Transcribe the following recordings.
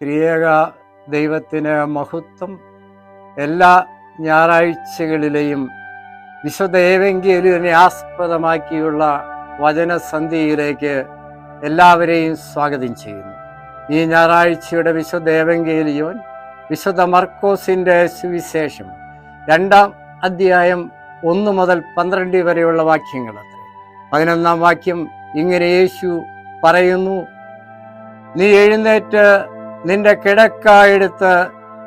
ത്രിയേക ദൈവത്തിന് മഹത്വം. എല്ലാ ഞായറാഴ്ചകളിലെയും വിശുദ്ധ ഏവങ്കേലിയനെ ആസ്പദമാക്കിയുള്ള വചനസന്ധിയിലേക്ക് എല്ലാവരെയും സ്വാഗതം ചെയ്യുന്നു. ഈ ഞായറാഴ്ചയുടെ വിശുദ്ധ ഏവങ്കേലിയോൻ വിശുദ്ധ മർക്കോസിൻ്റെ സുവിശേഷം 2-ാം അധ്യായം 1 മുതൽ 12 വരെയുള്ള വാക്യങ്ങൾ. 11-ാം വാക്യം ഇങ്ങനെ യേശു പറയുന്നു: നീ എഴുന്നേറ്റ് നിന്റെ കിടക്ക എടുത്ത്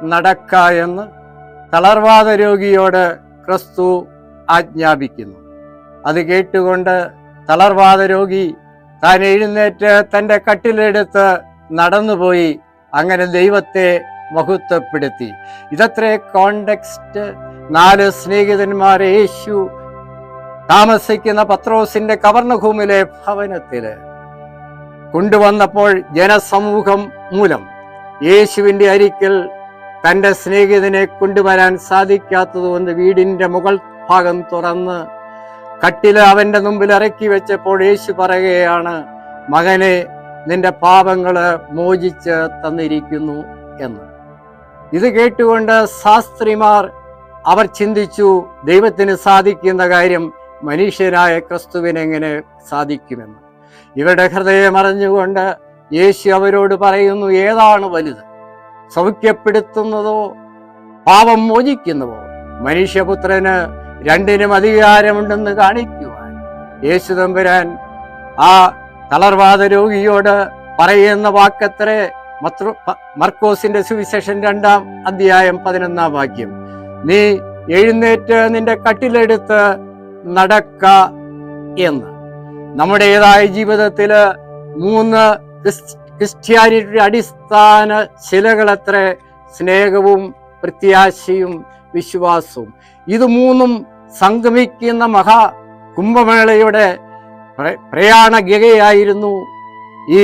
നടക്ക എന്ന് തളർവാദ രോഗിയോട് ക്രിസ്തു ആജ്ഞാപിക്കുന്നു. അത് കേട്ടുകൊണ്ട് തളർവാദ രോഗി താൻ എഴുന്നേറ്റ് തൻ്റെ കട്ടിലെടുത്ത് നടന്നുപോയി. അങ്ങനെ ദൈവത്തെ മഹത്വപ്പെടുത്തി. ഇതത്രേ കോണ്ടെക്സ്റ്റ്. 4 സ്നേഹിതന്മാർ യേശു താമസിക്കുന്ന പത്രോസിന്റെ കവർന്നഭൂമിയിലെ ഭവനത്തിൽ കൊണ്ടുവന്നപ്പോൾ ജനസമൂഹം മൂലം യേശുവിൻ്റെ അരികിൽ തൻ്റെ സ്നേഹിതനെ കൊണ്ടുവരാൻ സാധിക്കാത്തതുകൊണ്ട് വീടിൻ്റെ മുകൾ ഭാഗം തുറന്ന് കട്ടില് അവൻ്റെ മുമ്പിൽ ഇറക്കി വെച്ചപ്പോൾ യേശു പറയുകയാണ്: മകനെ, നിന്റെ പാപങ്ങള് മോചിച്ച് തന്നിരിക്കുന്നു എന്ന്. ഇത് കേട്ടുകൊണ്ട് ശാസ്ത്രിമാർ അവർ ചിന്തിച്ചു, ദൈവത്തിന് സാധിക്കുന്ന കാര്യം മനുഷ്യനായ ക്രിസ്തുവിനെങ്ങനെ സാധിക്കുമെന്ന്. ഇവരുടെ ഹൃദയം അറിഞ്ഞുകൊണ്ട് യേശു അവരോട് പറയുന്നു: ഏതാണ് വലുത്, സൗഖ്യപ്പെടുത്തുന്നതോ പാപം മോചിക്കുന്നതോ? മനുഷ്യപുത്രന് രണ്ടിനും അധികാരമുണ്ടെന്ന് കാണിക്കുവാൻ യേശു തമ്പുരാൻ ആ തളർവാദ രോഗിയോട് പറയുന്ന വാക്കത്രേ മർക്കോസിന്റെ സുവിശേഷം 2-ാം അധ്യായം 11-ാം വാക്യം. നീ എഴുന്നേറ്റ് നിന്റെ കട്ടിലെടുത്ത് നടക്ക എന്ന്. നമ്മുടേതായ ജീവിതത്തില് 3 ക്രിസ്ത്യാനിറ്റിയുടെ അടിസ്ഥാന ശിലകളത്രേ: സ്നേഹവും, പ്രത്യാശയും, വിശ്വാസവും. ഇത് 3ഉം സംഗമിക്കുന്ന മഹാ കുംഭമേളയുടെ പ്രയാണ ഗയായിരുന്നു ഈ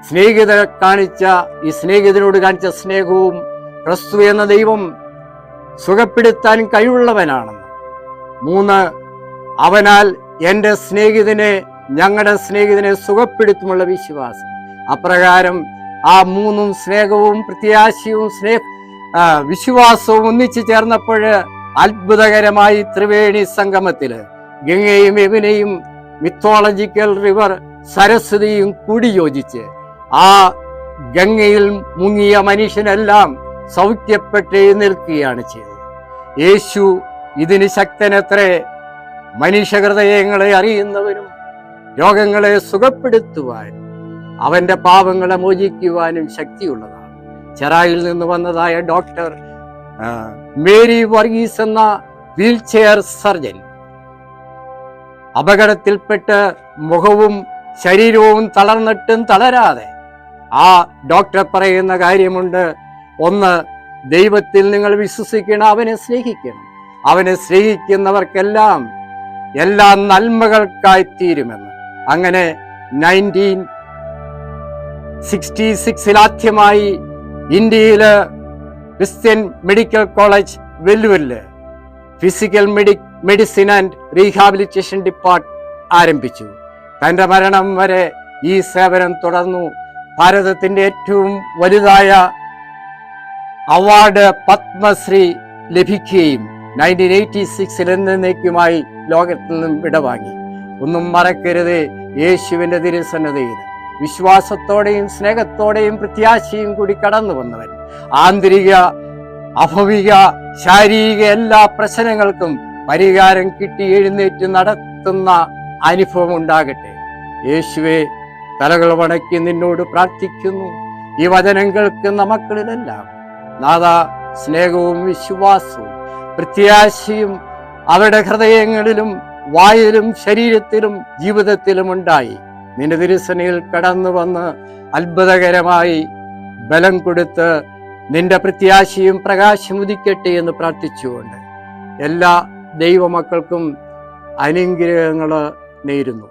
സ്നേഹിതനോട് കാണിച്ച സ്നേഹവും. ക്രിസ്തു എന്ന ദൈവം സുഖപ്പെടുത്താൻ കഴിവുള്ളവനാണെന്ന്. 3, അവനാൽ എൻ്റെ സ്നേഹിതനെ, ഞങ്ങളുടെ സ്നേഹിതനെ സുഖപ്പെടുത്തുമുള്ള വിശ്വാസം. അപ്രകാരം ആ 3ഉം, സ്നേഹവും, പ്രത്യാശയും, വിശ്വാസവും ഒന്നിച്ചു ചേർന്നപ്പോൾ അത്ഭുതകരമായി ത്രിവേണി സംഗമത്തില് ഗംഗയും യമുനയും മിത്തോളജിക്കൽ റിവർ സരസ്വതിയും കൂടി യോജിച്ച് ആ ഗംഗയിൽ മുങ്ങിയ മനുഷ്യനെല്ലാം സൗഖ്യപ്പെട്ട് നിൽക്കുകയാണ് ചെയ്തത്. യേശു ഇതിന് ശക്തനത്രേ. മനുഷ്യഹൃദയങ്ങളെ അറിയുന്നവനും രോഗങ്ങളെ സുഖപ്പെടുത്തുവാനും അവന്റെ പാപങ്ങളെ മോചിക്കുവാനും ശക്തിയുള്ളതാണ്. ചെറായിൽ നിന്ന് വന്നതായ ഡോക്ടർ മേരി വർഗീസ് എന്ന വീൽ ചെയർ സർജൻ അപകടത്തിൽപ്പെട്ട് മുഖവും ശരീരവും തളർന്നിട്ടും തളരാതെ ആ ഡോക്ടർ പറയുന്ന കാര്യമുണ്ട്: 1, ദൈവത്തിൽ നിങ്ങൾ വിശ്വസിക്കണം, അവനെ സ്നേഹിക്കണം. അവനെ സ്നേഹിക്കുന്നവർക്കെല്ലാം എല്ലാ നന്മകൾക്കായി തീരുമെന്ന്. അങ്ങനെ 1966 ആദ്യമായി ഇന്ത്യയില് ക്രിസ്ത്യൻ മെഡിക്കൽ കോളേജ് വെല്ലൂരില് physical medicine and rehabilitation department ആരംഭിച്ചു. തൻ്റെ മരണം വരെ ഈ സേവനം തുടർന്നു. ഭാരതത്തിൻ്റെ ഏറ്റവും വലുതായ അവാർഡ് പത്മശ്രീ ലഭിക്കുകയും 1986 എന്നേക്കുമായി ലോകത്തിൽ നിന്നും വിടവാങ്ങി. ഒന്നും മറക്കരുത്, യേശുവിൻ്റെ തിരുസന്നതയിൽ വിശ്വാസത്തോടെയും സ്നേഹത്തോടെയും പ്രത്യാശയും കൂടി കടന്നു വന്നവൻ ആന്തരിക, അഭൗമിക, ശാരീരിക എല്ലാ പ്രശ്നങ്ങൾക്കും പരിഹാരം കിട്ടി എഴുന്നേറ്റ് നടത്തുന്ന അനുഭവം ഉണ്ടാകട്ടെ. യേശുവെ, തലകൾ വണക്കി നിന്നോട് പ്രാർത്ഥിക്കുന്നു. ഈ വചനം കേൾക്കുന്ന മക്കളിലെല്ലാം നാഥാ, സ്നേഹവും വിശ്വാസവും പ്രത്യാശയും അവരുടെ ഹൃദയങ്ങളിലും വായിലും ശരീരത്തിലും ജീവിതത്തിലും ഉണ്ടായി നിന്റെ തിരുസന്നിധിയിൽ കടന്നു വന്ന് അത്ഭുതകരമായി ബലം കൊടുത്ത് നിന്റെ പ്രത്യാശയും പ്രകാശം ഉദിക്കട്ടെ എന്ന് പ്രാർത്ഥിച്ചുകൊണ്ട് എല്ലാ ദൈവമക്കൾക്കും അനുഗ്രഹങ്ങൾ നേരുന്നു.